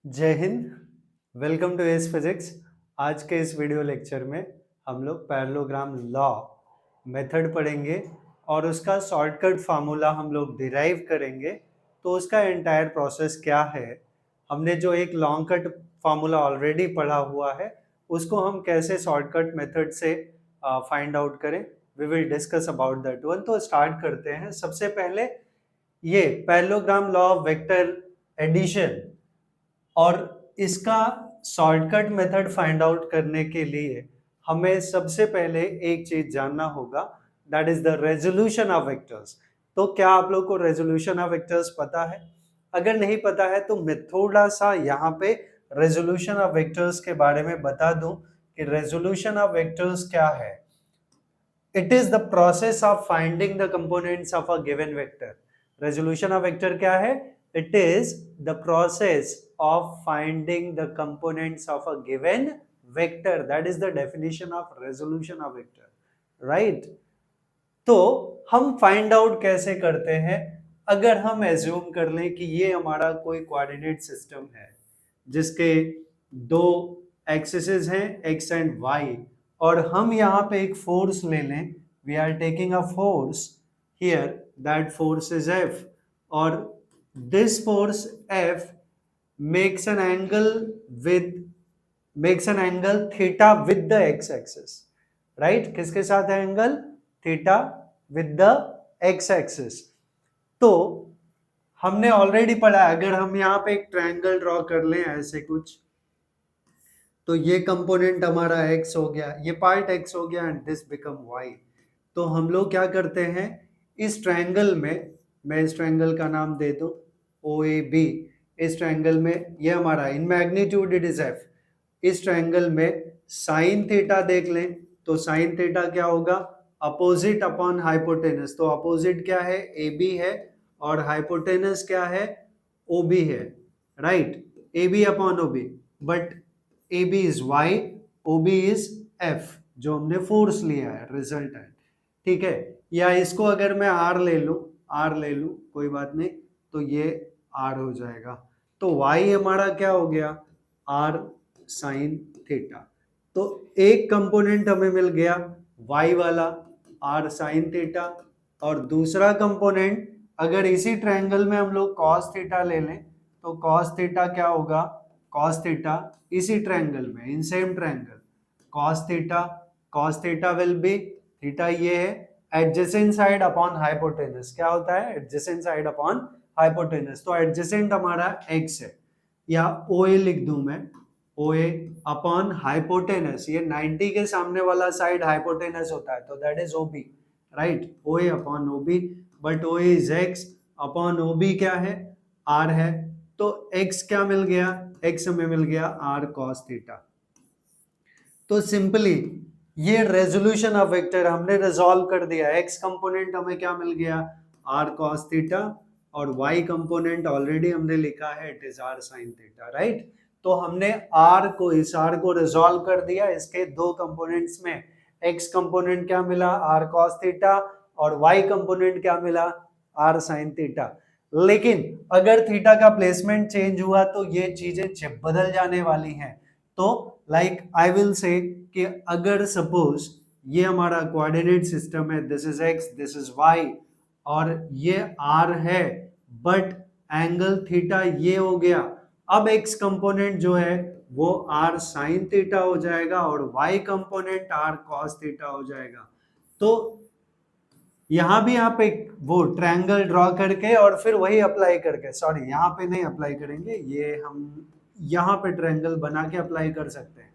जय Hind. Welcome to S physics. आज के इस वीडियो लेक्चर में हम लोग पैरेललोग्राम लॉ मेथड पढ़ेंगे और उसका शॉर्टकट फार्मूला हम लोग डिराइव करेंगे। तो उसका एंटायर प्रोसेस क्या है, हमने जो एक लॉन्ग कट फार्मूला ऑलरेडी पढ़ा हुआ है उसको हम कैसे शॉर्टकट मेथड से फाइंड आउट करें, we will discuss about that one. तो स्टार्ट करते हैं। सबसे पहले ये parallelogram law of vector addition और इसका शॉर्टकट मेथड फाइंड आउट करने के लिए हमें सबसे पहले एक चीज जानना होगा, that is the resolution of vectors. तो क्या आप लोग को रेजोल्यूशन ऑफ वेक्टर्स पता है? अगर नहीं पता है तो मैं थोड़ा सा यहाँ पे रेजोल्यूशन ऑफ वेक्टर्स के बारे में बता दूं कि रेजोल्यूशन ऑफ वेक्टर्स क्या है। It is the process of finding the components of a given vector. Resolution of vector क्या है? It is the process of finding the components of a given vector. That is the definition of resolution of vector, right? तो हम find out कैसे करते हैं? अगर हम assume कर लें कि ये हमारा कोई कोऑर्डिनेट सिस्टम है जिसके दो एक्सिस हैं x एंड y, और हम यहाँ पे एक फोर्स ले लें, we are taking a force here, that force is F, और this force F makes an angle theta with the x axis, right? किसके साथ है angle? Theta with the x axis। तो हमने ऑलरेडी पढ़ा, अगर हम यहाँ पे एक ट्रायंगल ड्रॉ कर लें ऐसे कुछ, तो ये कंपोनेंट हमारा x हो गया, ये पार्ट x हो गया एंड दिस बिकम y। तो हम लोग क्या करते हैं, इस ट्रायंगल में, मैं इस ट्रायंगल का नाम दे दूं OAB। इस ट्रायंगल में ये हमारा इन मैग्नीट्यूड इट इज F। इस ट्रायंगल में साइन थीटा देख लें तो साइन थीटा क्या होगा? Opposite upon hypotenuse. तो अपोजिट क्या है? AB है, और हाइपोटेनस क्या है? OB है, right? AB upon OB, but AB is Y, OB is F, जो हमने फोर्स लिया है, रिजल्टेंट, ठीक है? या इसको अगर मैं R ले लूं, कोई बात नहीं, तो ये R हो जाएगा। तो y हमारा क्या हो गया? r sine theta. तो एक कंपोनेंट हमें मिल गया y वाला, r साइन थीटा, और दूसरा कंपोनेंट अगर इसी ट्रायंगल में हम लोग cos थीटा ले लें तो cos थीटा क्या होगा? cos थीटा इसी ट्रायंगल में, in same triangle, cos theta will B, theta ये है, एडजेसेंट साइड अपॉन हाइपोटेनस। क्या होता है? Adjacent side upon hypotenuse. तो एडजेसेंट हमारा x है, या OA लिख दूं मैं, OA अपॉन हाइपोटेनस, ये 90 के सामने वाला साइड हाइपोटेनस होता है, तो that is OB, right? OA upon OB, but OA is x upon OB क्या है? R है। तो x क्या मिल गया? x हमें मिल गया r cos थीटा। तो सिंपली ये रेजोल्यूशन ऑफ वेक्टर हमने रिजॉल्व कर दिया। x कंपोनेंट हमें क्या मिल गया? r cos थीटा, और y कंपोनेंट ऑलरेडी हमने लिखा है, it is r sin theta, right? तो हमने इस r को रिजॉल्व कर दिया। इसके दो कंपोनेंट्स में x कंपोनेंट क्या मिला? r cos थीटा, और y कंपोनेंट क्या मिला? r sin theta. लेकिन अगर थीटा का प्लेसमेंट चेंज हुआ तो ये चीजें बदल जाने वाली हैं। तो लाइक आई विल से कि अगर सपोज ये हमारा कोऑर्डिनेट सिस्टम है, this is x, this is y, और ये r है, बट एंगल थीटा ये हो गया, अब x कंपोनेंट जो है वो r sin थीटा हो जाएगा और y component r cos theta हो जाएगा। तो यहां भी आप एक वो ट्रायंगल ड्रॉ करके और फिर वही अप्लाई करके, सॉरी यहाँ पे नहीं अप्लाई करेंगे, ये हम यहाँ पे ट्रायंगल बना के अप्लाई कर सकते हैं।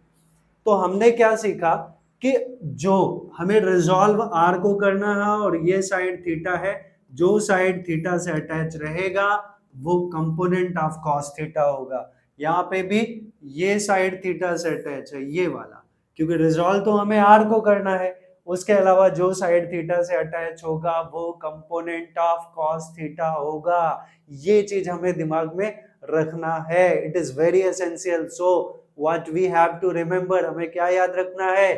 तो हमने क्या सीखा कि जो हमें रिजॉल्व r को करना है, और ये साइड थीटा है, जो साइड थीटा से अटैच रहेगा वो कंपोनेंट ऑफ cos थीटा होगा। यहाँ पे भी ये साइड थीटा से अटैच है, ये वाला, क्योंकि रिजॉल्व तो हमें r को करना है। उसके अलावा जो साइड थीटा से अटैच होगा वो कंपोनेंट ऑफ cos थीटा होगा। ये चीज हमें दिमाग में रखना है, it is very essential. So what we have to remember, हमें क्या याद रखना है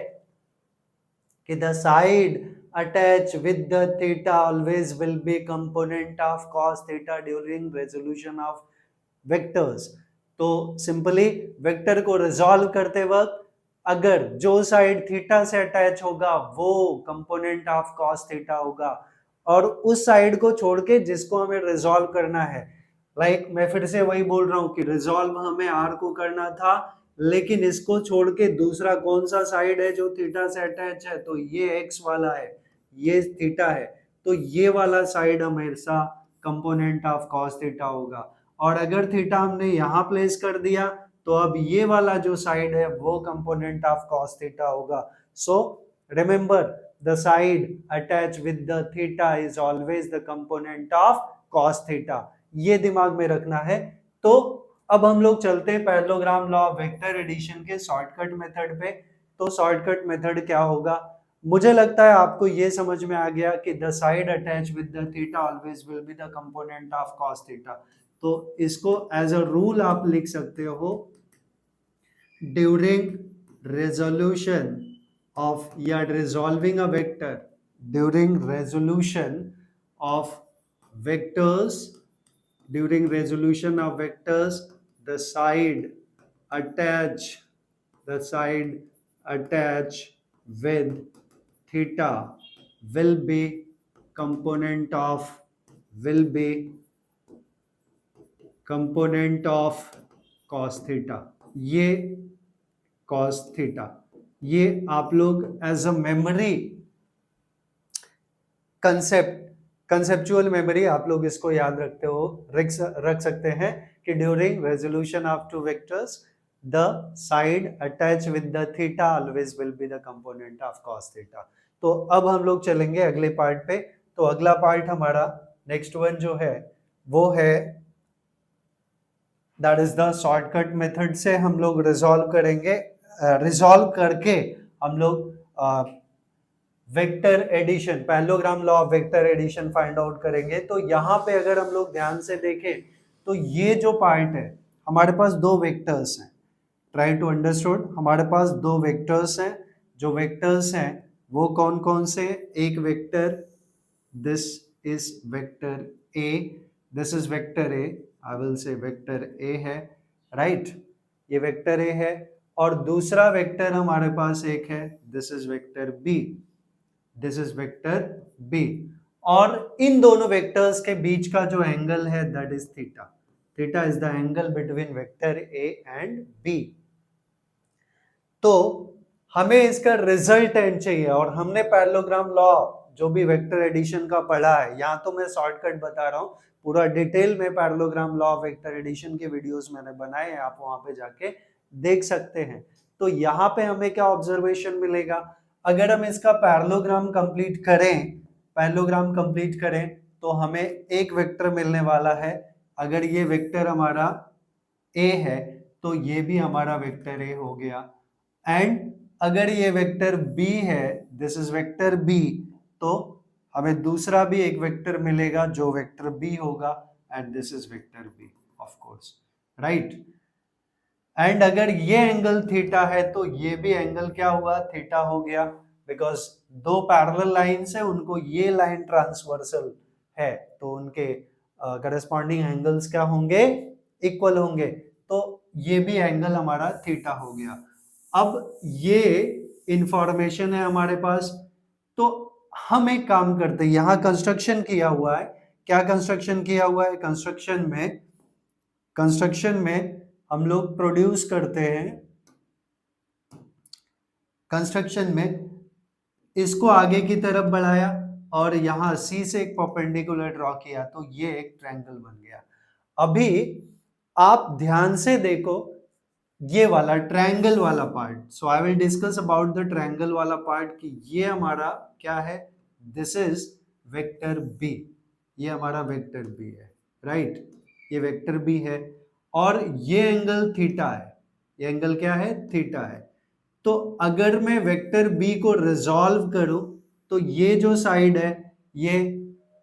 कि the side attached with the theta always will be component of cos theta during resolution of vectors. तो सिंपली वेक्टर को रिजॉल्व करते वक्त अगर जो साइड थीटा से अटैच होगा वो कंपोनेंट ऑफ कॉस थीटा होगा, और उस साइड को छोड़ के जिसको हमें रिजॉल्व करना है, लाइक मैं फिर से वही बोल रहा हूं कि रिजॉल्व हमें आर को करना था, लेकिन इसको छोड़ के दूसरा कौन सा साइड है जो थीटा से अटैच है, तो ये एक्स वाला है, ये थीटा है, तो ये वाला साइड हमेशा कंपोनेंट ऑफ कॉस थीटा होगा। और अगर थीटा हमने यहाँ प्लेस कर दिया तो अब ये वाला जो साइड है वो कंपोनेंट ऑफ कॉस थीटा होगा। So remember the side attach with the theta is always the component of cos theta, ये दिमाग में रखना है। तो अब हम लोग चलते हैं parallelogram law of vector addition के शॉर्टकट मेथड पे। तो शॉर्टकट मेथड क्या होगा, मुझे लगता है आपको ये समझ में आ गया कि the side attach with the theta always will be the component of cos theta. तो इसको एज अ रूल आप लिख सकते हो, ड्यूरिंग रेजोल्यूशन ऑफ या resolving a vector, during resolution of vectors, during resolution of vectors the side attach with theta will be component of cos theta। ये cos theta, ये आप लोग as a memory conceptual memory आप लोग इसको याद रखते हो, रख सकते हैं कि during resolution of two vectors the side attach with the theta always will be the component of cos theta. तो अब हम लोग चलेंगे अगले पार्ट पे। तो अगला पार्ट हमारा नेक्स्ट वन जो है वो है that is the shortcut method से हम लोग रिजॉल्व करेंगे, रिजॉल्व करके हम लोग vector addition, parallelogram law of vector addition find out करेंगे। तो यहाँ पे अगर हम लोग ध्यान से देखें तो ये जो पार्ट है हमारे पास दो वेक्टर्स हैं, ट्राई टू अंडरस्टूड, हमारे पास दो वेक्टर्स हैं। जो वेक्टर्स हैं वो कौन कौन से, एक vector this is vector A, this is vector A, I will say vector A है, राइट, ये वेक्टर ए है। और दूसरा वेक्टर हमारे पास एक है, this is vector B, this is vector B. और इन दोनों वेक्टर्स के बीच का जो एंगल है that is theta, theta is the angle between vector A and B. तो हमें इसका रिजल्टेंट चाहिए, और हमने पैरेललोग्राम लॉ जो भी वेक्टर एडिशन का पढ़ा है, यहाँ तो मैं शॉर्टकट बता रहा हूँ, पूरा डिटेल में parallelogram law of vector addition के वीडियोस मैंने बनाए हैं, आप वहां पे जाके देख सकते हैं। तो यहाँ पे हमें क्या ऑब्जर्वेशन मिलेगा, अगर हम इसका पैरेललोग्राम कंप्लीट करें तो हमें एक वेक्टर मिलने वाला है। अगर ये वेक्टर हमारा ए है तो ये भी हमारा वेक्टर ए हो गया, एंड अगर ये वेक्टर बी है, दिस इज वेक्टर बी, तो हमें दूसरा भी एक वेक्टर मिलेगा जो वेक्टर बी होगा, and this is vector B of course, right. And अगर ये एंगल थीटा है तो ये भी एंगल क्या हुआ, थीटा हो गया, बिकॉज दो पैरेलल लाइंस है, उनको ये लाइन ट्रांसवर्सल है, तो उनके करस्पॉन्डिंग एंगल्स क्या होंगे, इक्वल होंगे, तो ये भी एंगल हमारा थीटा हो गया। अब ये इंफॉर्मेशन है हमारे पास, तो हम एक काम करते हैं, यहाँ कंस्ट्रक्शन किया हुआ है, क्या कंस्ट्रक्शन किया हुआ है, कंस्ट्रक्शन में हम लोग प्रोड्यूस करते हैं, कंस्ट्रक्शन में इसको आगे की तरफ बढ़ाया और यहाँ सी से एक परपेंडिकुलर ड्रॉ किया, तो ये एक ट्रायंगल बन गया। अभी आप ध्यान से देखो ये वाला ट्रायंगल वाला part, so I will discuss about the triangle वाला पार्ट कि ये हमारा क्या है, दिस इज वेक्टर बी, ये हमारा वेक्टर बी है, राइट, ये वेक्टर बी है, और ये एंगल थीटा है, ये एंगल क्या है, थीटा है। तो अगर मैं वेक्टर बी को रिजॉल्व करूं तो ये जो साइड है ये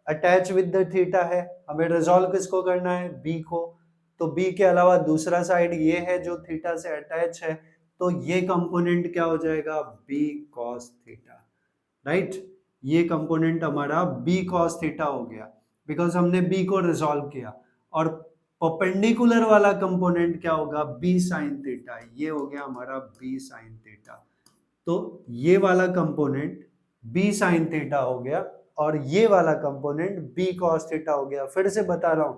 अटैच विद द थीटा है, हमें रिजॉल्व किसको करना है, बी को, तो बी के अलावा दूसरा साइड ये है जो थीटा से अटैच है, तो ये कंपोनेंट क्या हो जाएगा, बी कॉस थीटा, राइट, ये कंपोनेंट हमारा बी कॉस थीटा हो गया, बिकॉज हमने बी को रिजॉल्व किया। और परपेंडिकुलर वाला कंपोनेंट क्या होगा, बी साइन थीटा, ये हो गया हमारा बी साइन थीटा। तो ये वाला कंपोनेंट बी साइन थीटा हो गया और ये वाला कंपोनेंट बी कॉस थीटा हो गया। फिर से बता रहा हूं,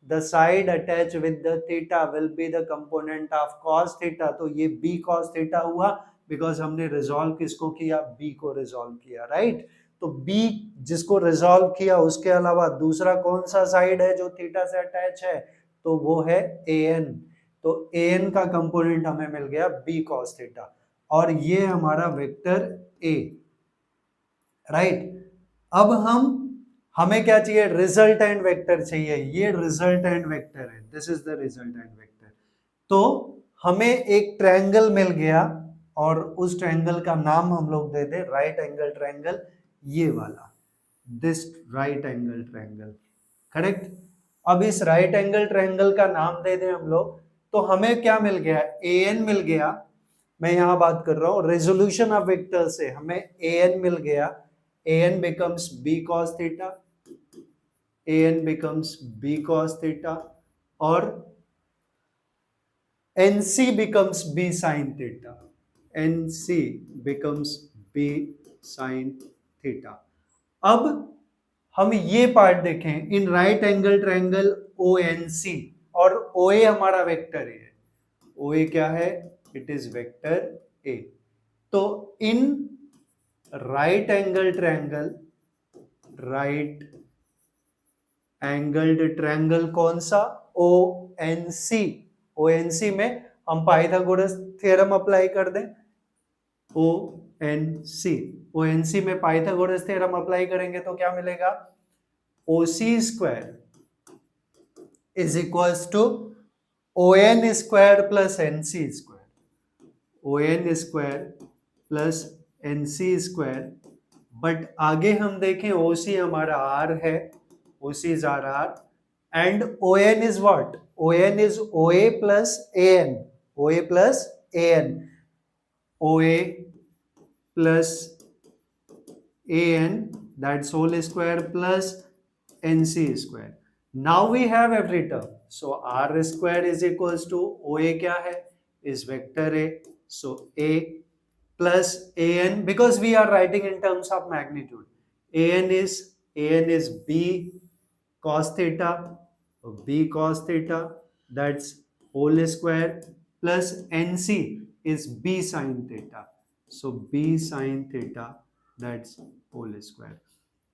the side attach with the theta will be the component of cos theta. तो ये बी कॉस थीटा हुआ बिकॉज हमने रिजॉल्व किसको किया, बी को रिजॉल्व किया, राइट। तो बी जिसको रिजॉल्व किया उसके अलावा दूसरा कौन सा साइड है जो थीटा से अटैच है, तो वो है ए एन। तो ए एन का कंपोनेंट हमें मिल गया बी कॉस थीटा और ये हमारा वेक्टर ए, राइट। अब हमें क्या चाहिए, रिजल्टेंट वेक्टर चाहिए। ये रिजल्टेंट वेक्टर है, this is the resultant vector. तो हमें एक ट्रायंगल मिल गया और उस ट्रायंगल का नाम हम लोग दे दे राइट एंगल ट्रायंगल, ये वाला, this right angle triangle, correct. अब इस राइट एंगल ट्रायंगल का नाम दे दें हम लोग, तो हमें क्या मिल गया, ए एन मिल गया। मैं यहां बात कर रहा हूं रेजोल्यूशन ऑफ वेक्टर से, हमें ए एन मिल गया। A N becomes B cos theta, A N becomes B cos theta और NC becomes B sin theta. NC becomes B sin theta. अब हम ये पार्ट देखें, in right angle triangle ONC, और OA हमारा वेक्टर है। OA क्या है, इट इज वेक्टर A। तो in right angle triangle, right angled triangle कौन सा, ONC। ONC में हम पाइथागोरस थ्योरम अप्लाई कर दें, ONC में पाइथागोरस थ्योरम अप्लाई करेंगे तो क्या मिलेगा, OC square is equals to ON square plus NC square, ON square plus NC square. But आगे हम देखें OC हमारा R है, OC is RR and ON is what? ON is OA plus AN. OA plus AN. OA plus AN, that's whole square plus NC square. Now we have every term. So R square is equals to OA क्या है? Is vector A. So A plus AN, because we are writing in terms of magnitude. AN is B cos theta, B cos theta, that's whole square, plus NC is B sin theta, so B sin theta, that's whole square.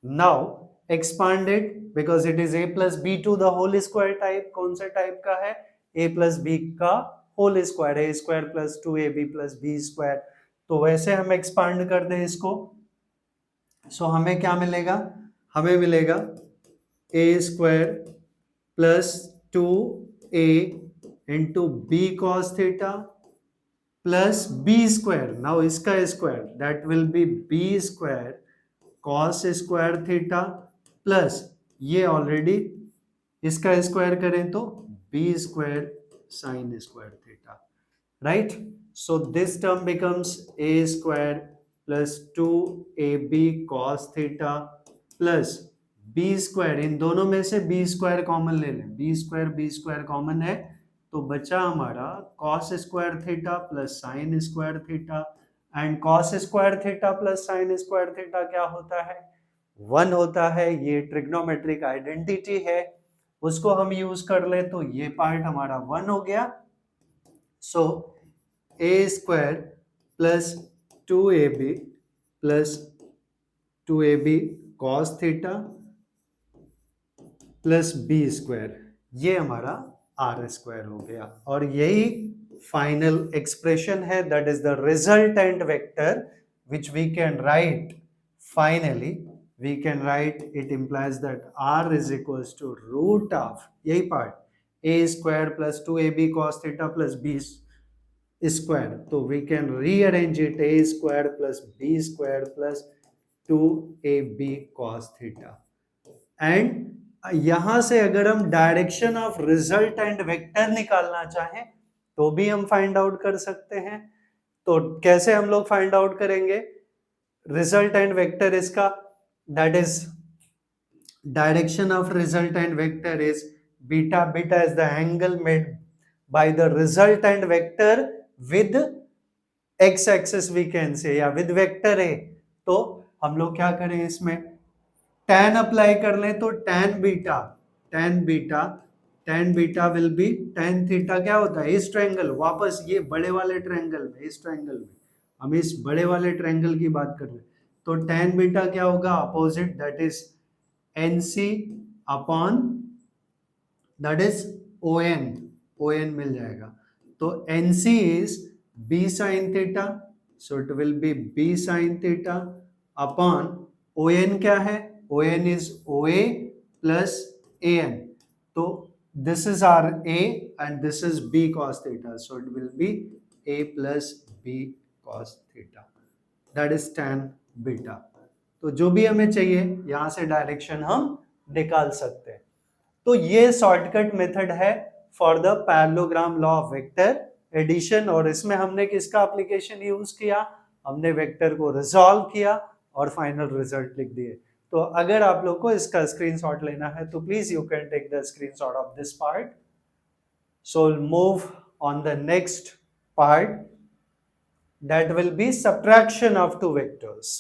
Now expand it, because it is A plus B to the whole square type. कौन से type का है, A plus B का whole square, A square plus 2AB plus B square। तो वैसे हम expand कर दें इसको, सो हमें क्या मिलेगा, हमें मिलेगा A square plus 2A into B cos theta plus B square. Now इसका square, that will be B square cos square theta plus ये already इसका square करें तो B square sin square theta, right? So this term becomes A square plus 2AB cos theta plus B square, इन दोनों में से B square common ले लें, B square common है तो बचा हमारा cos square theta plus sin square theta, and cos square theta plus sin square theta क्या होता है, 1 होता है। ये ट्रिग्नोमेट्रिक आइडेंटिटी है, उसको हम यूज कर ले तो ये पार्ट हमारा 1 हो गया। So A square plus 2AB plus 2AB cos theta plus B square, ये हमारा आर स्क्वायर हो गया। और यही फाइनल एक्सप्रेशन है, that is the resultant vector which we can write finally, we can write, it implies that R is equals to root of, यही part A square plus 2ab cos theta plus B square. तो we can rearrange it, A square plus B square plus 2ab cos theta. And यहां से अगर हम direction of resultant vector निकालना चाहें तो भी हम फाइंड आउट कर सकते हैं। तो कैसे हम लोग फाइंड आउट करेंगे रिजल्टेंट वेक्टर इसका, that is direction of resultant vector is beta, beta is the angle made by the resultant vector with X axis we can say, या विद वेक्टर ए। तो हम लोग क्या करें, इसमें tan अप्लाई कर लें तो tan beta, tan beta, tan beta will be tan theta, क्या होता है इस ट्रायंगल, वापस ये बड़े वाले ट्रायंगल में, इस ट्रायंगल में हम इस बड़े वाले ट्रायंगल की बात कर रहे हैं, तो tan बीटा क्या होगा, opposite, that is NC upon that is ON, ON मिल जाएगा। तो NC is B sin theta, so it will B B sin theta upon ON क्या है, ON is OA plus AN. So this is our A and this is B cos theta. So it will be A plus B cos theta. That is tan beta. तो जो भी हमें चाहिए यहां से direction हम निकाल सकते हैं। तो ये शॉर्टकट मेथड है for the parallelogram law of vector addition, और इसमें हमने किसका एप्लीकेशन यूज किया, हमने वेक्टर को रिजॉल्व किया और फाइनल रिजल्ट लिख दिए। तो अगर आप लोग को इसका स्क्रीनशॉट लेना है तो please you can take the screenshot of this part. So move on the next part, that will be subtraction of two vectors.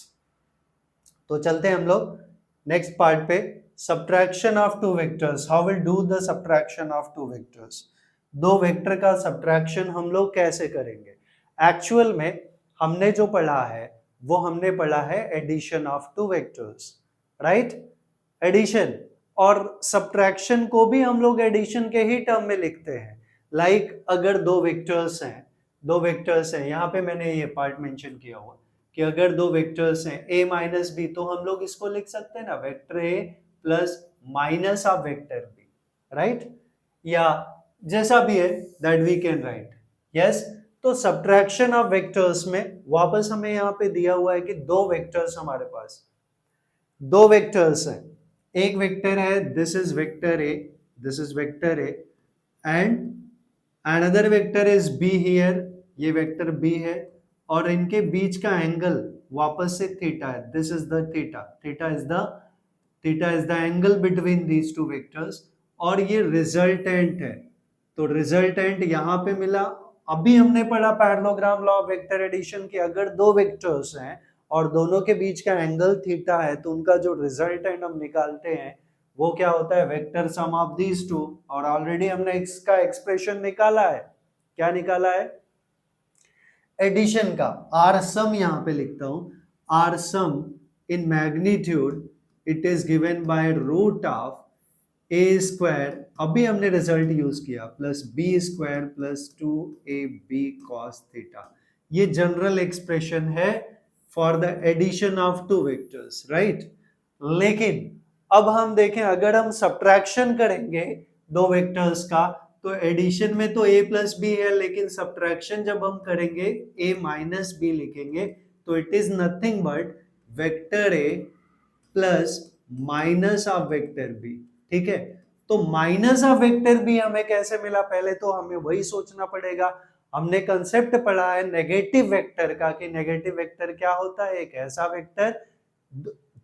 तो चलते हैं हम लोग नेक्स्ट पार्ट पे, subtraction of two vectors. How will do the subtraction of two vectors, दो vector का subtraction हम लोग कैसे करेंगे। एक्चुअल में हमने जो पढ़ा है वो हमने पढ़ा है addition of two vectors, right, addition, और सब्ट्रैक्शन को भी हम लोग एडिशन के ही टर्म में लिखते हैं। लाइक अगर दो वेक्टर्स हैं, यहाँ पे मैंने ये पार्ट मेंशन किया हुआ कि अगर दो वेक्टर्स हैं a माइनस बी, तो हम लोग इसको लिख सकते हैं ना, vector a plus minus of vector b, right, या जैसा भी है that we can write, yes. तो सब्ट्रैक्शन ऑफ वेक्टर्स में वापस हमें यहाँ पे दिया हुआ है कि दो वेक्टर्स, हमारे पास दो वेक्टर्स हैं, एक वेक्टर है this is vector a, this is vector a and another vector is b here, ये वेक्टर b है, और इनके बीच का एंगल वापस से थीटा है, this is the theta, theta is the angle between these two vectors, और ये रिजल्टेंट है। तो रिजल्टेंट यहाँ पे मिला। अभी हमने पढ़ा parallelogram law of vector addition की, अगर दो वेक्टर्स हैं और दोनों के बीच का एंगल थीटा है तो उनका जो रिजल्टेंट हम निकालते हैं वो क्या होता है, vector sum of these two. और ऑलरेडी हमने इसका एक्सप्रेशन निकाला है, क्या निकाला है, एडिशन का आर सम, यहाँ पे लिखता हूं R sum in magnitude it is given by root of a square, अभी हमने रिजल्ट यूज किया, plus b square plus 2ab cos theta. ये जनरल एक्सप्रेशन है for the addition of two vectors, right. लेकिन अब हम देखें, अगर हम सब्ट्रैक्शन करेंगे दो वेक्टर्स का, तो एडिशन में तो a प्लस बी है, लेकिन सब्ट्रैक्शन जब हम करेंगे a माइनस बी लिखेंगे, तो it is nothing but vector a plus minus of vector b, ठीक है। तो माइनस ऑफ वेक्टर बी हमें कैसे मिला, पहले तो हमें वही सोचना पड़ेगा। हमने कंसेप्ट पढ़ा है नेगेटिव वेक्टर का, कि नेगेटिव वेक्टर क्या होता है, एक ऐसा vector,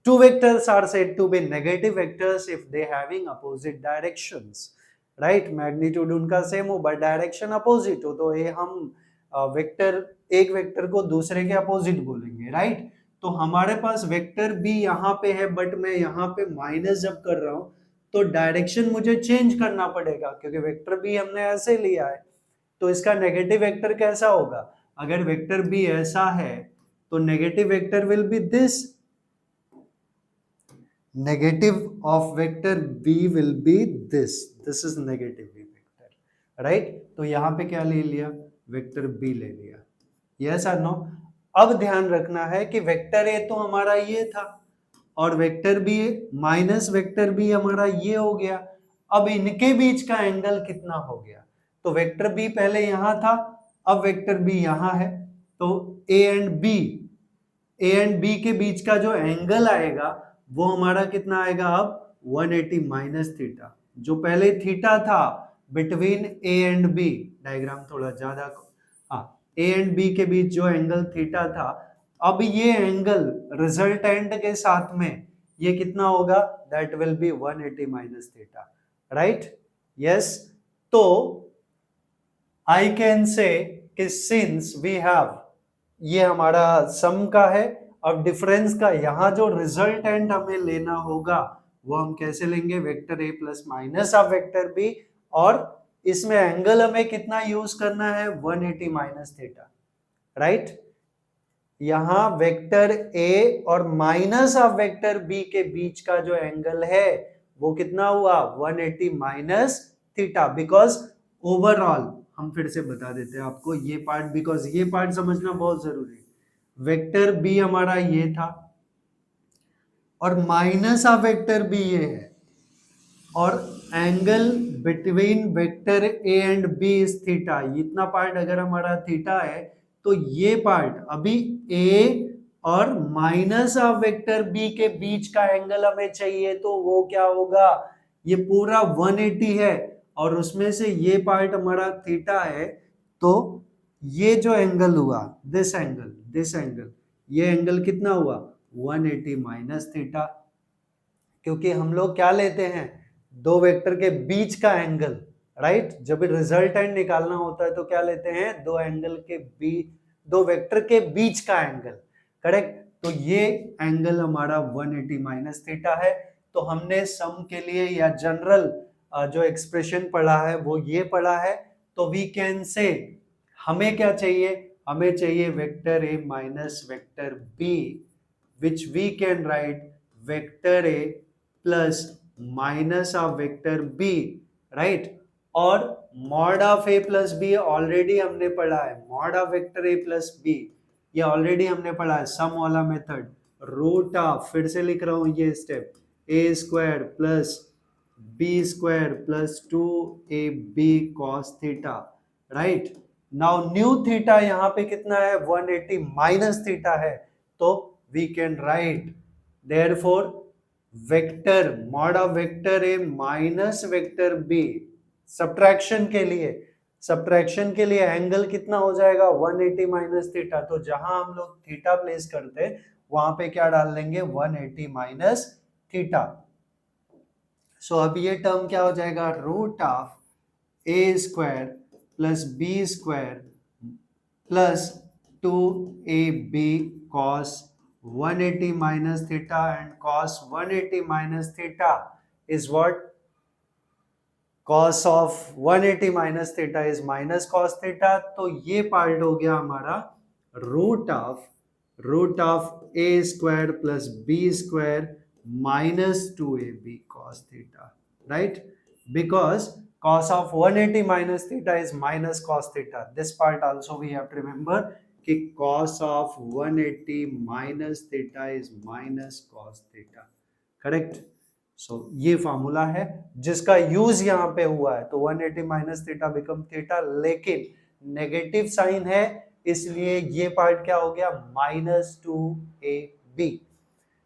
two vectors are said to be negative vectors if they having opposite directions, right, magnitude उनका सेम हो बट डायरेक्शन अपोजिट हो, तो ये हम वेक्टर, एक वेक्टर को दूसरे के अपोजिट बोलेंगे, राइट। तो हमारे पास वेक्टर बी यहाँ पे है, बट मैं यहाँ पे माइनस जब कर रहा हूँ तो डायरेक्शन मुझे चेंज करना पड़ेगा, क्योंकि वेक्टर बी हमने ऐसे लिया है। तो इसका नेगेटिव वेक्टर कैसा होगा, अगर वेक्टर बी ऐसा है तो negative vector will be this, negative of vector b will be this is negative b vector, right। तो यहाँ पे क्या ले लिया, वेक्टर b ले लिया, yes or no। अब ध्यान रखना है कि वेक्टर a तो हमारा ये था और vector b minus vector b हमारा ये हो गया। अब इनके बीच का एंगल कितना हो गया, तो वेक्टर b पहले यहाँ था, अब वेक्टर b यहाँ है, तो a एंड b के बीच का जो एंगल आएगा वो हमारा कितना आएगा, अब 180 माइनस थीटा, जो पहले थीटा था between a and b, diagram थोड़ा ज्यादा, हाँ, a एंड b के बीच जो एंगल थीटा था, अब ये एंगल रिजल्टेंट के साथ में ये कितना होगा, that will B 180 minus theta, right. Yes, तो आई कैन से कि सिंस वी हैव, ये हमारा सम का है, और डिफरेंस का यहाँ जो रिजल्टेंट हमें लेना होगा वो हम कैसे लेंगे, vector A plus minus of vector B, और इसमें एंगल हमें कितना यूज करना है, 180 माइनस थीटा, राइट। यहां वेक्टर ए और माइनस ऑफ वेक्टर बी के बीच का जो एंगल है वो कितना हुआ, 180 माइनस थीटा, बिकॉज ओवरऑल, हम फिर से बता देते हैं आपको ये पार्ट, बिकॉज ये पार्ट समझना बहुत जरूरी है। वेक्टर बी हमारा ये था और माइनस ऑफ वेक्टर बी ये है, और angle between vector A and B is theta, इतना पार्ट अगर हमारा थीटा है तो ये पार्ट अभी ए और माइनस ऑफ वेक्टर बी के बीच का एंगल हमें चाहिए, तो वो क्या होगा, ये पूरा 180 है और उसमें से ये पार्ट हमारा थीटा है, तो ये जो एंगल हुआ, दिस एंगल, ये एंगल कितना हुआ, 180 माइनस थीटा, क्योंकि हम लोग क्या लेते हैं, दो वेक्टर के बीच का एंगल, राइट। जब रिजल्टेंट निकालना होता है तो क्या लेते हैं, दो एंगल के बीच, दो वेक्टर के बीच का एंगल, करेक्ट। तो ये एंगल हमारा 180 माइनस थीटा है। तो हमने सम के लिए या जनरल जो एक्सप्रेशन पढ़ा है वो ये पढ़ा है, तो वी कैन से हमें क्या चाहिए, हमें चाहिए vector A minus vector B, which we can write vector A plus minus of vector B, right. और mod of A plus B already हमने पढ़ा है, mod of vector A plus B ये ऑलरेडी हमने पढ़ा है, सम वाला मेथड, रूट ऑफ, फिर से लिख रहा हूं ये step, A square plus B square plus 2ab cos theta, right. Now new theta यहाँ पे कितना है, 180 माइनस थीटा है, तो we can write therefore vector mod of vector A minus vector B, subtraction के लिए एंगल कितना हो जाएगा, 180 माइनस थीटा, तो जहां हम लोग थीटा प्लेस करते वहां पे क्या डाल देंगे, 180 माइनस थीटा। सो अब ये टर्म क्या हो जाएगा, root of A square plus B square plus 2ab cos 180 minus theta, and cos 180 minus theta is what, cos of 180 minus theta is minus cos theta, तो ये पार्ट हो गया हमारा root of a square plus b square minus 2ab cos theta, right, because cos of 180 minus theta is minus cos theta. This part also we have to remember कि cos of 180 minus theta is minus cos theta, correct. So ये formula है जिसका use यहाँ पे हुआ है, तो 180 minus theta become theta, लेकिन नेगेटिव साइन है इसलिए ये पार्ट क्या हो गया, minus 2ab।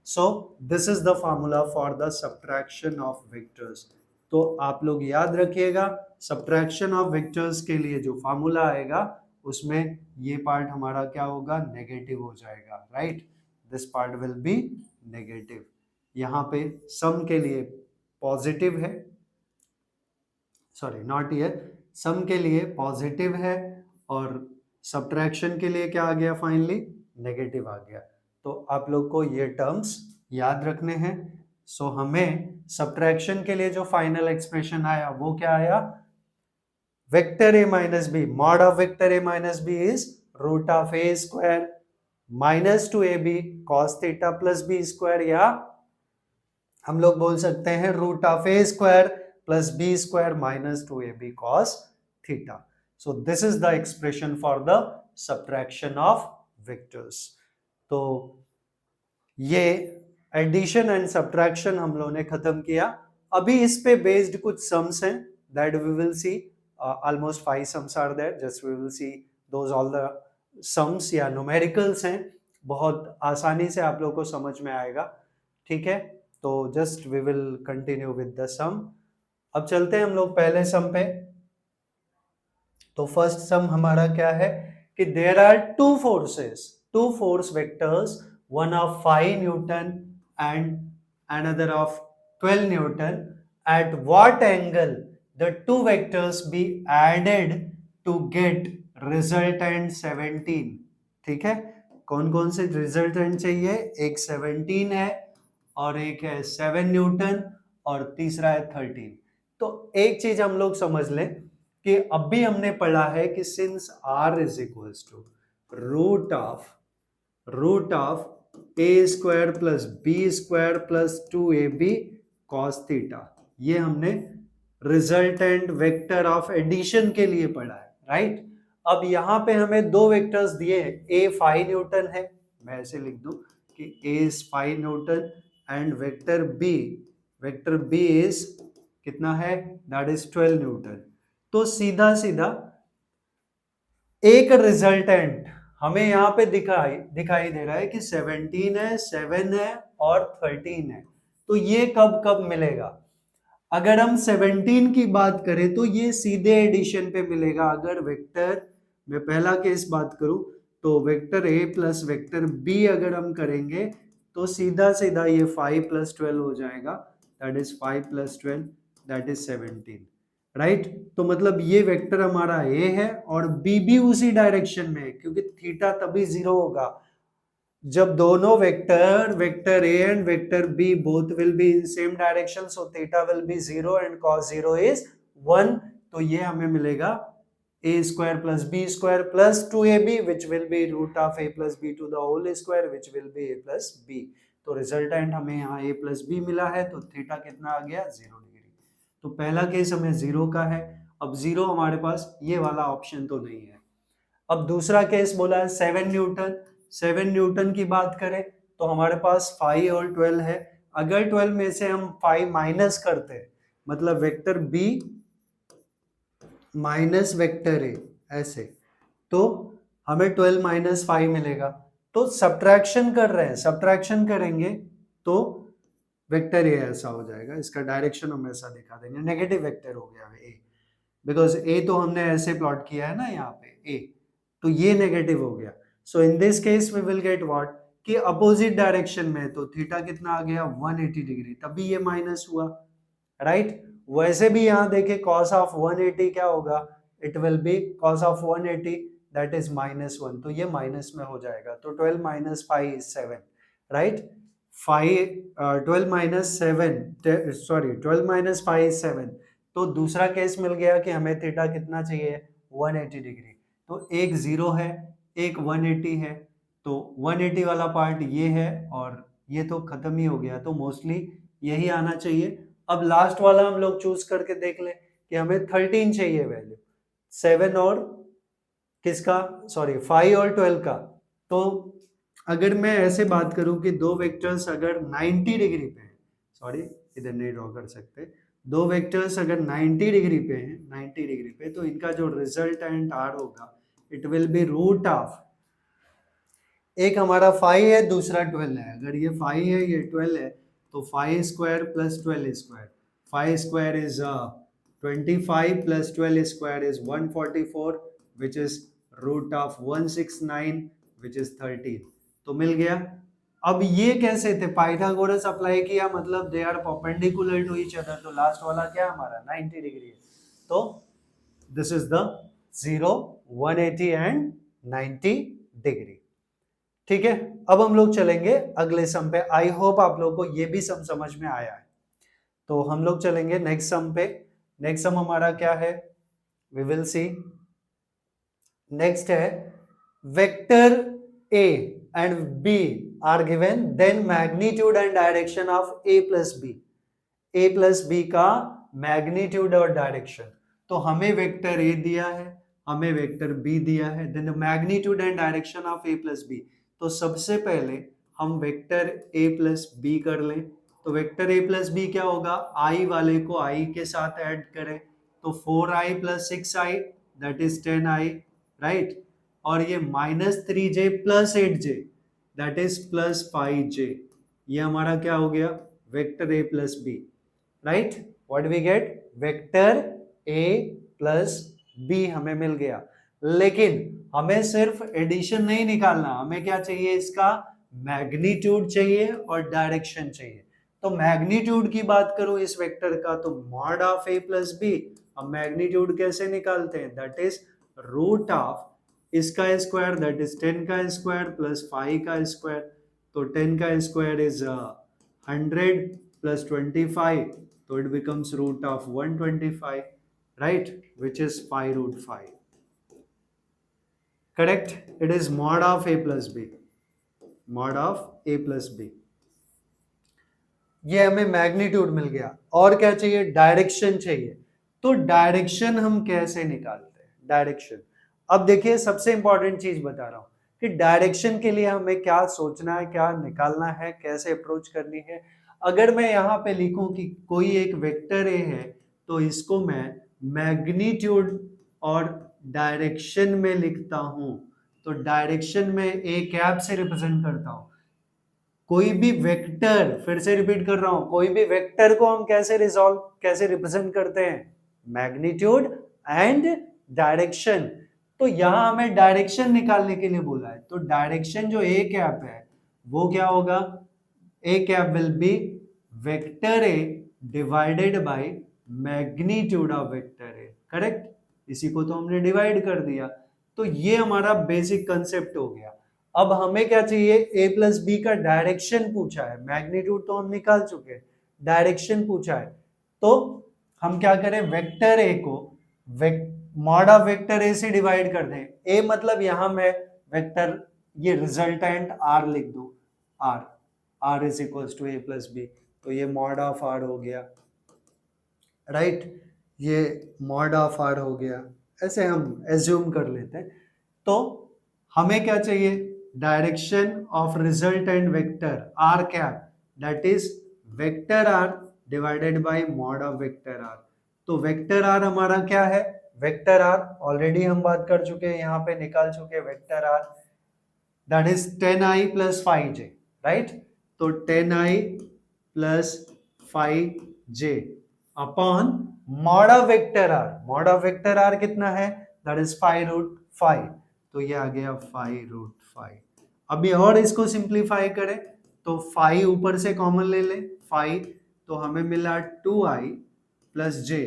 So this is the formula for the subtraction of vectors. तो आप लोग याद रखिएगा, सब्ट्रैक्शन ऑफ वेक्टर्स के लिए जो फॉर्मूला आएगा उसमें ये पार्ट हमारा क्या होगा, नेगेटिव हो जाएगा, right, this part will be negative. यहाँ पे सम के लिए पॉजिटिव है, सॉरी नॉट हियर, सम के लिए पॉजिटिव है और सब्ट्रैक्शन के लिए क्या आ गया, फाइनली नेगेटिव आ गया। तो आप लोग को ये टर्म्स याद रखने हैं। सो हमें सब्ट्रैक्शन के लिए जो फाइनल एक्सप्रेशन आया वो क्या आया, vector A minus B, mod of vector A minus B is root of A square minus 2ab cos theta plus B square, या हम लोग बोल सकते हैं root of A square plus B square minus 2ab cos theta. So this is the expression for the subtraction of vectors. तो ये addition and subtraction हम लोगों ने खत्म किया। अभी इस पे बेस्ड कुछ सम्स हैं that we will see, almost 5 sums are there, just we will see those all the sums या numericals हैं, बहुत आसानी से आप लोगों को समझ में आएगा, ठीक है। तो just we will continue with the sum। अब चलते हैं हम लोग पहले सम पे। तो फर्स्ट सम हमारा क्या है कि there are two force vectors, one of 5 Newton and another of 12 Newton, at what angle the two vectors be added to get resultant 17। ठीक है, कौन कौन से रिजल्टेंट चाहिए, एक 17 है और एक है 7 न्यूटन और तीसरा है 13। तो एक चीज हम लोग समझ लें कि अभी हमने पढ़ा है कि since r is equals to root of A square plus B square plus 2ab cos theta, ये हमने रिजल्टेंट वेक्टर ऑफ एडिशन के लिए पढ़ा है, राइट। अब यहां पे हमें दो वेक्टर्स दिए हैं, ए 5 न्यूटन है, मैं ऐसे लिख दूं कि A is 5 newton and vector B is कितना है, दैट इज 12 न्यूटन। तो सीधा सीधा एक रिजल्टेंट हमें यहाँ पे दिखाई दे रहा है कि 17 है, 7 है और 13 है। तो ये कब कब मिलेगा, अगर हम 17 की बात करें तो ये सीधे एडिशन पे मिलेगा। अगर वेक्टर, मैं पहला केस बात करूं तो vector A plus vector B अगर हम करेंगे तो सीधा सीधा ये 5 प्लस 12 हो जाएगा, that is 5 plus 12 that is 17, right. तो मतलब ये वेक्टर हमारा ए है और बी भी उसी डायरेक्शन में है, क्योंकि थीटा तभी 0 होगा जब दोनों vector A and vector B both will be in same direction, so theta will be 0 and cos 0 is 1। तो ये हमें मिलेगा a square plus b square plus 2ab which will be root of a plus b to the whole square which will be a plus b। तो resultant हमें यहाँ a plus b मिला है, तो थीटा कितना आ गया, 0 डिग्री। तो पहला केस हमें 0 का है। अब 0 हमारे पास ये वाला ऑप्शन तो नहीं है। अब दूसरा केस बोला है 7 न्यूटन। 7 न्यूटन की बात करें तो हमारे पास 5 और 12 है। अगर 12 में से हम 5 माइनस करते हैं, मतलब vector B minus vector A, ऐसे, तो हमें 12 माइनस 5 मिलेगा। तो सब्ट्रैक्शन कर रहे हैं, सब्ट्रैक्शन करेंगे तो वेक्टर ए ऐसा हो जाएगा, इसका डायरेक्शन हम ऐसा दिखा देंगे, नेगेटिव वेक्टर हो गया ए, बिकॉज ए तो हमने ऐसे प्लॉट किया है ना यहाँ पे ए, तो ये नेगेटिव हो गया। So in this case we will get what, कि अपोजिट डायरेक्शन में, तो थीटा कितना आ गया, 180 डिग्री, तभी ये माइनस हुआ, राइट। वैसे भी यहाँ देखे cos ऑफ 180 क्या होगा, it will B cos of 180 that is -1, तो ये माइनस में हो जाएगा। तो 12 minus 5 is 7, right. 12 minus 7 sorry 12 minus 5 is 7। तो दूसरा केस मिल गया कि हमें थीटा कितना चाहिए, 180 डिग्री। तो एक 0 है, एक 180 है, तो 180 वाला पार्ट ये है और ये तो खत्म ही हो गया, तो मोस्टली यही आना चाहिए। अब लास्ट वाला हम लोग चूज करके देख लें कि हमें 13 चाहिए वैल्यू, 7 और किसका, सॉरी 5 और 12 का। तो अगर मैं ऐसे बात करूं कि दो वेक्टर्स अगर 90 डिग्री पे हैं, सॉरी इधर नहीं ड्रॉ कर सकते, दो वेक्टर्स अगर 90 डिग्री पे हैं, 90 डिग्री पे, तो इनका जो रिजल्टेंट आर होगा it will be root of, एक हमारा 5 है दूसरा 12 है, अगर ये 5 है ये 12 है, तो 5 square plus 12 square, 5 square is 25 plus 12 square is 144 which is root of 169 which is 13। तो मिल गया। अब ये कैसे थे, पाइथागोरस अप्लाई किया, मतलब they are perpendicular to each other, तो लास्ट वाला क्या हमारा 90 डिग्री है। तो this is the 0, 180 and 90 degree. ठीक है, अब हम लोग चलेंगे अगले सम पे। आई होप आप लोगों को ये भी सम समझ में आया है। तो हम लोग चलेंगे नेक्स्ट सम पे। नेक्स्ट सम हमारा क्या है, वी विल सी। नेक्स्ट है vector A and B are given, then magnitude and direction of A plus B. A plus B का मैग्नीट्यूड और डायरेक्शन। तो हमें वेक्टर ए दिया है, हमें वेक्टर बी दिया है, then magnitude and direction of A plus B. तो सबसे पहले हम वेक्टर ए प्लस बी कर लें। तो वेक्टर ए प्लस बी क्या होगा, आई वाले को आई के साथ ऐड करें, तो 4i plus 6i that is 10i, right. और ये -3j plus 8j that is plus 5j, ये हमारा क्या हो गया, vector A plus B, right. What we get, vector A plus B हमें मिल गया। लेकिन हमें सिर्फ एडिशन नहीं निकालना, हमें क्या चाहिए, इसका मैग्नीट्यूड चाहिए और डायरेक्शन चाहिए। तो मैग्नीट्यूड की बात करूं इस वेक्टर का, तो mod of A plus B अब मैग्नीट्यूड कैसे निकालते हैं, दैट इज रूट ऑफ इसका स्क्वायर दैट इज 10 का स्क्वायर प्लस 5 का स्क्वायर, तो 10 का स्क्वायर इज 100 प्लस 25, तो it becomes root of 125, right, which is 5 root 5, correct. It is mod of a plus B, mod of a plus B. ये हमें magnitude मिल गया. और क्या चाहिए, डायरेक्शन चाहिए. तो डायरेक्शन हम कैसे निकालते हैं, डायरेक्शन. अब देखिए सबसे इंपॉर्टेंट चीज बता रहा हूं कि डायरेक्शन के लिए हमें क्या सोचना है, क्या निकालना है, कैसे अप्रोच करनी है. अगर मैं यहाँ पे लिखूं कि कोई एक वेक्टर ए है, तो इसको मैं मैग्नीट्यूड और डायरेक्शन में लिखता हूं. तो डायरेक्शन में ए कैप से रिप्रेजेंट करता हूं. कोई भी वेक्टर, फिर से रिपीट कर रहा हूं, कोई भी वेक्टर को हम कैसे रिप्रेजेंट करते हैं, मैग्नीट्यूड एंड डायरेक्शन. तो यहां हमें डायरेक्शन निकालने के लिए बोला है, तो डायरेक्शन जो ए कैप है वो क्या होगा, A cap will be vector A divided by magnitude of vector A, correct. इसी को तो हमने डिवाइड कर दिया. तो ये हमारा बेसिक कंसेप्ट हो गया. अब हमें क्या चाहिए, a प्लस बी का डायरेक्शन पूछा है, मैग्नीट्यूड तो हम निकाल चुके हैं, डायरेक्शन पूछा है. तो हम क्या करें, वेक्टर a को मॉड ऑफ वेक्टर a से डिवाइड कर दें. a मतलब यहां मैं वेक्टर, ये रिजल्टेंट r लिख दूं, r is equals to a plus B. तो ये मॉड ऑफ r हो गया, राइट. ये मॉड ऑफ r हो गया, ऐसे हम एज्यूम कर लेते हैं. तो हमें क्या चाहिए, direction of resultant vector r cap that is vector r divided by mod of vector r. तो वेक्टर r हमारा क्या है, वेक्टर r ऑलरेडी हम बात कर चुके हैं, यहाँ पे निकाल चुके हैं. Vector r that is 10i plus 5j, right. तो 10i plus 5j upon mod of vector r. Mod of vector r कितना है, दैट इज 5 रूट 5. तो ये आ गया 5 रूट 5. अभी और इसको सिंप्लीफाई करें तो 5 ऊपर से कॉमन ले लें, 5, तो हमें मिला 2i plus j,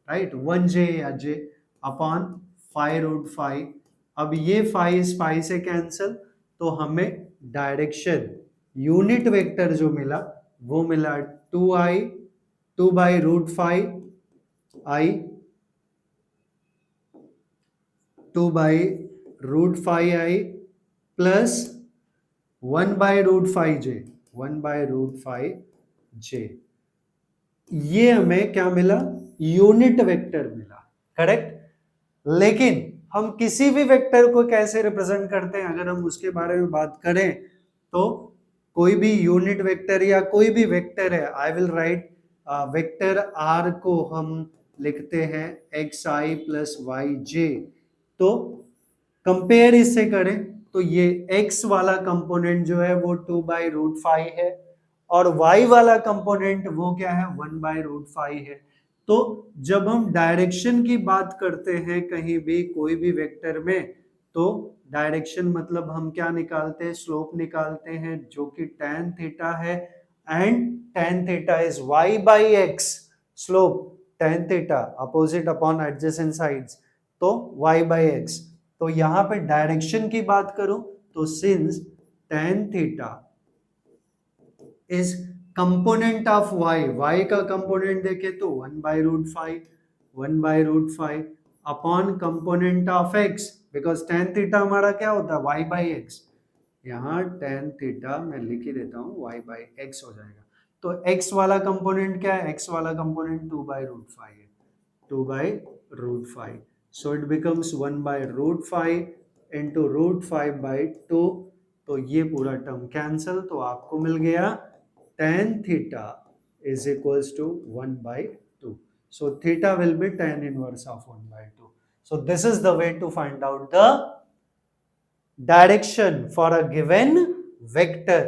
right, 1j या j अपॉन 5 रूट 5. अब ये 5 से कैंसल, तो हमें डायरेक्शन यूनिट वेक्टर जो मिला वो मिला 2i 2 by root 5 i 2 by root 5i plus 1 by root 5j, 1 by root 5j. ये हमें क्या मिला, यूनिट वेक्टर मिला, करेक्ट. लेकिन हम किसी भी वेक्टर को कैसे रिप्रेजेंट करते हैं, अगर हम उसके बारे में बात करें तो कोई भी यूनिट वेक्टर या कोई भी वेक्टर है, I will write vector r को हम लिखते हैं xi प्लस yj. तो कंपेयर इससे करें तो ये x वाला कंपोनेंट जो है वो 2 बाई रूट 5 है और y वाला कंपोनेंट वो क्या है, 1 बाई रूट 5 है. तो जब हम डायरेक्शन की बात करते हैं कहीं भी कोई भी वेक्टर में, तो डायरेक्शन मतलब हम क्या निकालते हैं, स्लोप निकालते हैं जो कि tan थीटा है and tan theta is y by x. Slope tan theta opposite upon adjacent sides, तो y बाई x. तो यहां पे डायरेक्शन की बात करूं तो since tan theta is component of y का कंपोनेंट देखे तो 1 by root 5, 1 by root 5 upon component of x, because tan theta हमारा क्या होता है, y बाई x. यहाँ tan थीटा मैं लिख ही देता हूँ, y बाई x हो जाएगा. तो x वाला कंपोनेंट क्या है, x वाला कंपोनेंट 2 बाई रूट 5 है, 2 by root 5. So it becomes 1 by root 5 into root 5 by 2. तो ये पूरा टर्म कैंसल, तो आपको मिल गया tan theta is equals to 1 by 2. So theta will be tan inverse of 1 by 2. So this is the way to find out the direction for a given vector.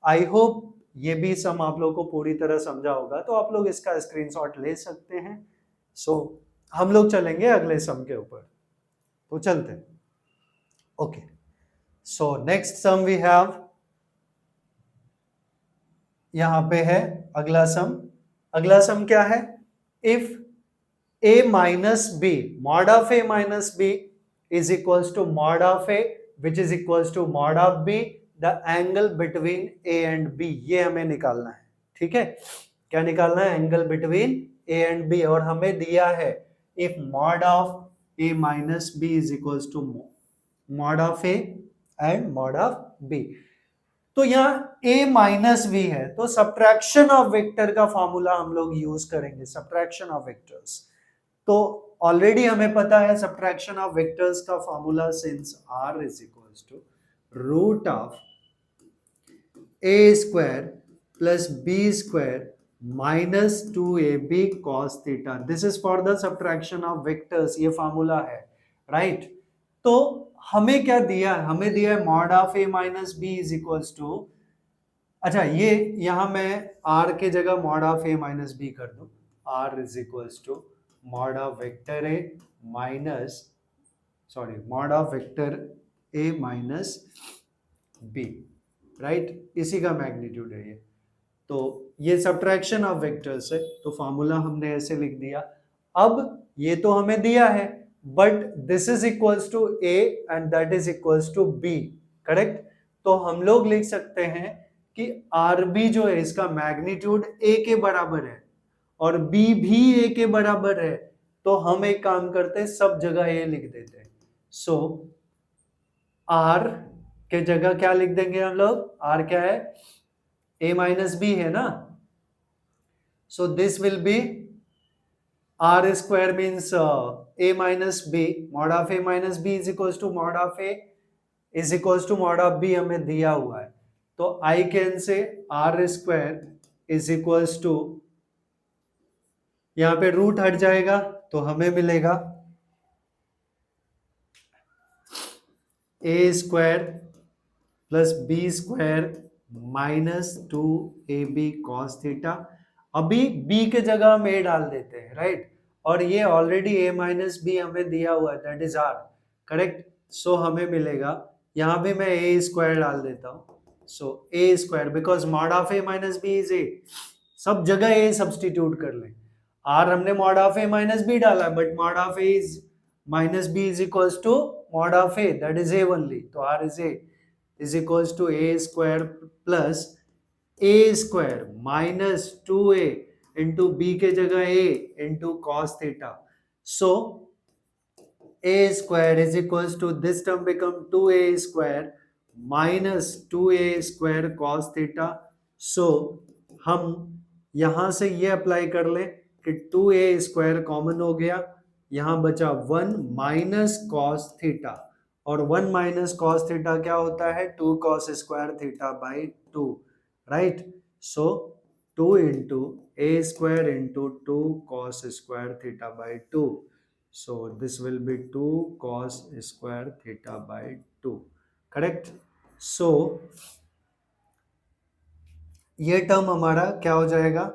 I hope ये भी सम आप लोगों को पूरी तरह समझा होगा, तो आप लोग इसका स्क्रीनशॉट ले सकते हैं. So हम लोग चलेंगे अगले सम के ऊपर, तो चलते हैं. Okay, so next sum we have, यहां पे है अगला सम. अगला सम क्या है, if a minus b, mod of a minus b is equals to mod of a which is equals to mod of b, the angle between a and b, ये हमें निकालना है। ठीक है, क्या निकालना है? Angle between a and b, और हमें दिया है if mod of a minus b is equals to mod of a and mod of b। तो यहाँ a माइनस b है, तो सब्ट्रैक्शन ऑफ वेक्टर का फॉर्मूला हम लोग यूज करेंगे, सब्ट्रैक्शन ऑफ वेक्टर्स। तो ऑलरेडी हमें पता है सब्ट्रैक्शन ऑफ वेक्टर्स का formula, since r is equals to root of a square plus b square minus 2ab cos theta, this is for the subtraction of vectors, ये formula है, right. तो हमें क्या दिया है? हमें दिया है mod of a minus B is equals to, अच्छा ये यहां मैं r के जगह mod of a minus B कर दूं, r is equals to mod of vector a minus, sorry mod of vector a minus b, right, इसी का मैग्नीट्यूड है ये। तो ये सब्ट्रैक्शन ऑफ वेक्टर्स है, तो फॉर्मूला हमने ऐसे लिख दिया। अब ये तो हमें दिया है, but this is equals to a and that is equals to b, correct. तो हम लोग लिख सकते हैं कि rb जो है इसका मैग्नीट्यूड a के बराबर है और b भी a के बराबर है, तो हम एक काम करते हैं, सब जगह a लिख देते हैं। सो r के जगह क्या लिख देंगे हम लोग? r क्या है? a माइनस बी है ना, so this will be r square means a minus B, mod of a minus B is equals to mod of a is equals to mod of b हमें दिया हुआ है। तो I can say r square is equals to, यहां पे root हट जाएगा तो हमें मिलेगा a square plus B square minus 2ab cos theta. अभी b के जगह हम a डाल देते हैं, राइट, और ये ऑलरेडी a माइनस बी हमें दिया हुआ है, दैट इज r, करेक्ट। सो हमें मिलेगा, यहां भी मैं a स्क्वायर डाल देता हूं, so a square because mod of a minus B is a, सब जगह a सब्सटीट्यूट कर लें। r हमने mod of a minus B डाला, but mod of a is minus B is equals to mod of a, that is a only, तो r is a is equals to a square plus a square minus 2a into b के जगह a into cos theta, so a square is equals to, this term become 2a square minus 2a square cos theta। so हम यहां से ये apply कर ले कि 2a square common हो गया, यहां बचा 1 माइनस cos theta, और 1 माइनस कॉस थीटा क्या होता है? 2 cos square theta by 2, right. So 2 into a square into 2 cos square theta by 2, so this will be 2 cos square theta by 2, correct. So ये term हमारा क्या हो जाएगा?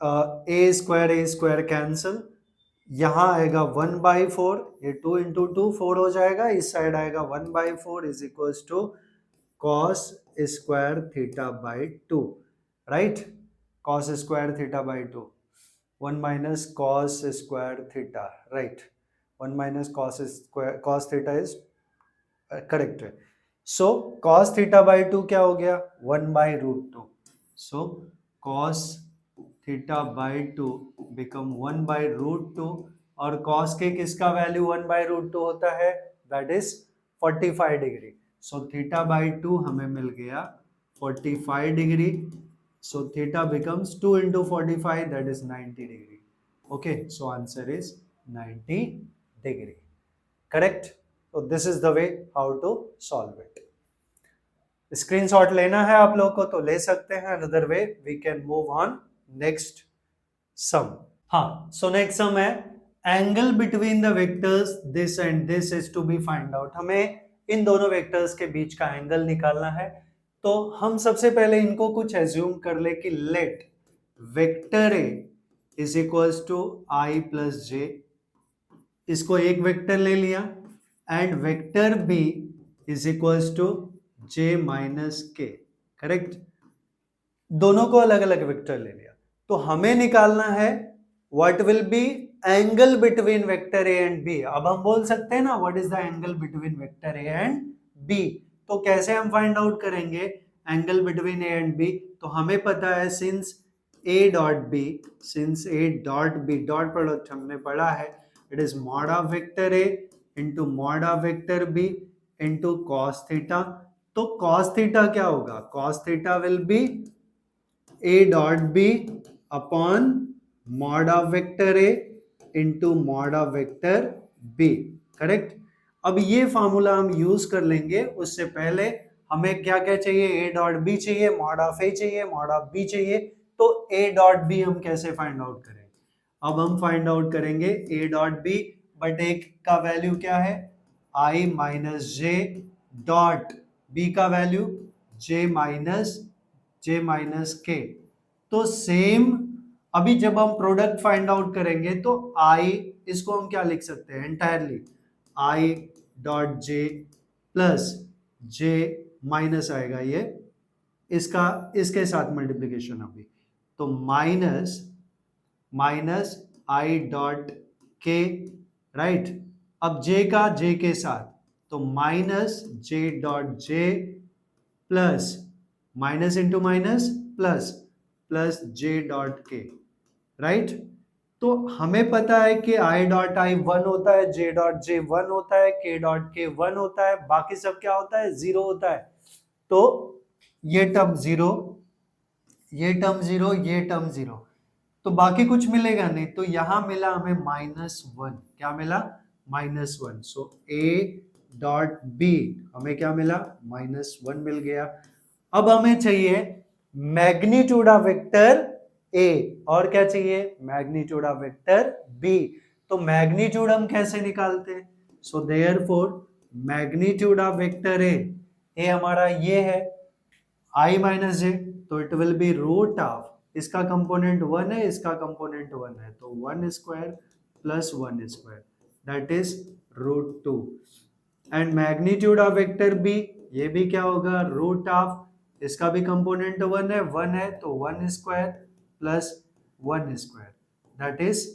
a square cancel, यहां आएगा 1/4, ये 2 इंटू 2 4 हो जाएगा, इस साइड आएगा 1/4 is equals to cos square theta by 2, right, cos square theta by 2, 1 minus cos square theta, right, 1 minus cos theta is correct है। सो कॉस थीटा बाई 2 क्या हो गया? 1/√2, so cos theta by 2 become 1/√2, और cos के किसका value 1/√2 होता है? That is 45 degree. So theta by 2 हमें मिल गया 45 degree, so theta becomes 2 into 45 that is 90 degree. Okay, so answer is 90 degree, correct. तो this is the way how to solve it. Screenshot लेना है आप लोग को तो ले सकते हैं, another way we can move on next sum. हाँ, सो नेक्स्ट सम है angle between the vectors this and this is to be find out. हमें इन दोनों वेक्टर्स के बीच का एंगल निकालना है। तो हम सबसे पहले इनको कुछ एज्यूम कर ले कि let vector A is equals to I plus J, इसको एक वेक्टर ले लिया, and vector B is equals to J minus K, correct. दोनों को अलग अलग वेक्टर ले लिया, तो हमें निकालना है what will be angle between vector A and B. अब हम बोल सकते हैं ना what is the angle between vector A and B. तो कैसे हम फाइंड आउट करेंगे angle between A and B? तो हमें पता है since A dot B dot product हमने पढ़ा है, it is mod of vector A into mod of vector B into cos theta. तो कॉस थीटा क्या होगा? Cos theta will be A dot B upon mod of vector A into mod of vector B. Correct. अब ये formula हम use कर लेंगे, उससे पहले हमें क्या क्या चाहिए? ए डॉट बी चाहिए, मॉड ऑफ ए चाहिए, मॉड ऑफ बी चाहिए। तो ए डॉट बी हम कैसे फाइंड आउट करेंगे? अब हम फाइंड आउट करेंगे ए डॉट बी, बट ए का वैल्यू क्या है? I minus J dot B का वैल्यू जे माइनस के। तो सेम अभी जब हम प्रोडक्ट फाइंड आउट करेंगे तो आई, इसको हम क्या लिख सकते हैं? Entirely I dot J plus J minus आएगा ये इसका, इसके साथ मल्टीप्लीकेशन अभी, तो माइनस आई डॉट के, राइट। अब जे का जे के साथ, तो minus J dot J plus minus into minus plus J dot के, राइट। तो हमें पता है कि आई डॉट आई 1 होता है, जे डॉट जे 1 होता है, के डॉट के 1 होता है, बाकी सब क्या होता है? 0 होता है। तो ये टर्म 0, ये टर्म 0, ये टर्म 0, तो बाकी कुछ मिलेगा नहीं। तो यहां मिला हमें -1। क्या मिला? -1। सो ए डॉट बी हमें क्या मिला? -1 मिल गया। अब हमें चाहिए मैग्नीट्यूड ऑफ वेक्टर ए, और क्या चाहिए? Magnitude of vector B. तो मैग्नीट्यूड हम कैसे निकालते हैं? So therefore magnitude of vector A हमारा ये है आई माइनस जे, तो it will be root of, इसका कंपोनेंट 1 है, इसका कंपोनेंट 1 है, तो 1 square plus 1 square, that is √2। And magnitude of vector B, ये भी क्या होगा? रूट ऑफ, इसका भी कंपोनेंट 1 है, तो 1 square plus 1 square, that is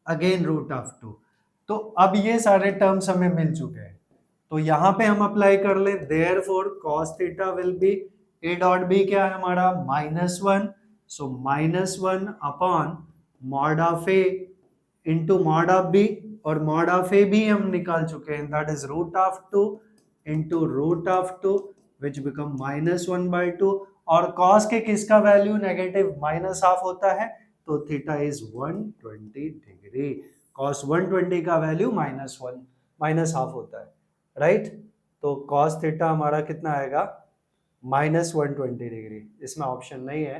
again √2। तो अब ये सारे टर्म्स हमें मिल चुके हैं, तो यहां पे हम अप्लाई कर ले, therefore cos theta will be A dot B क्या है हमारा? -1। So -1 upon mod of A into mod of B, और मॉड ऑफ ए भी हम निकाल चुके हैं, that is √2 into √2 which become -1/2। और cos के किसका वैल्यू नेगेटिव -हाफ होता है, तो थीटा इज 120 डिग्री। cos 120 का वैल्यू -हाफ होता है, राइट। तो cos थीटा हमारा कितना आएगा? -120 डिग्री। इसमें ऑप्शन नहीं है,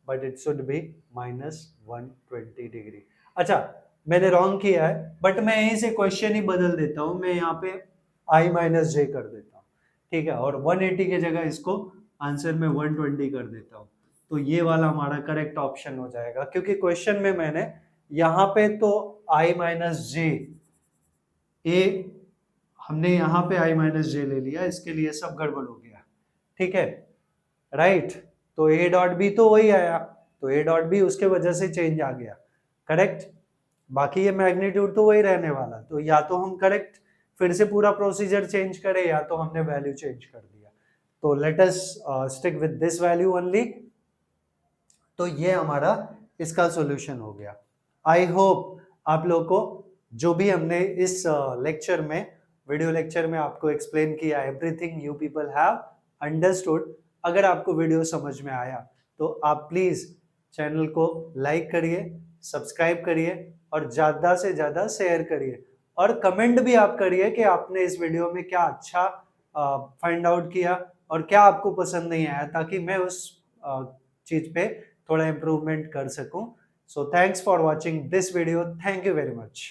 but it should be -120 degree. अच्छा, मैंने रॉन्ग किया है, बट मैं यहीं से क्वेश्चन ही बदल देता हूं, मैं यहाँ पे i माइनस जे कर देता हूँ, ठीक है, और 180 की जगह इसको आंसर में 120 कर देता हूँ। तो ये वाला हमारा करेक्ट ऑप्शन हो जाएगा, क्योंकि क्वेश्चन में मैंने यहाँ पे तो i माइनस जे, ए हमने यहाँ पे i माइनस जे ले लिया, इसके लिए सब गड़बड़ हो गया, ठीक है, राइट। तो a डॉट बी तो वही आया, तो a डॉट बी उसके वजह से चेंज आ गया, करेक्ट। बाकी ये मैग्नीट्यूड तो वही रहने वाला, तो या तो हम करेक्ट फिर से पूरा प्रोसीजर चेंज करें, या तो हमने वैल्यू चेंज कर दिया। तो let us stick with this value only. तो ये हमारा इसका सॉल्यूशन हो गया। आई होप आप लोगों को जो भी हमने इस लेक्चर में, वीडियो लेक्चर में आपको एक्सप्लेन किया, everything you people have understood. अगर आपको वीडियो समझ में आया तो आप प्लीज चैनल को लाइक करिए, सब्सक्राइब करिए, और ज्यादा से ज्यादा शेयर करिए, और कमेंट भी आप करिए कि आपने इस वीडियो में क्या अच्छा फाइंड आउट किया और क्या आपको पसंद नहीं आया, ताकि मैं उस चीज पे थोड़ा इम्प्रूवमेंट कर सकूं। So thanks for watching this video, thank you very much.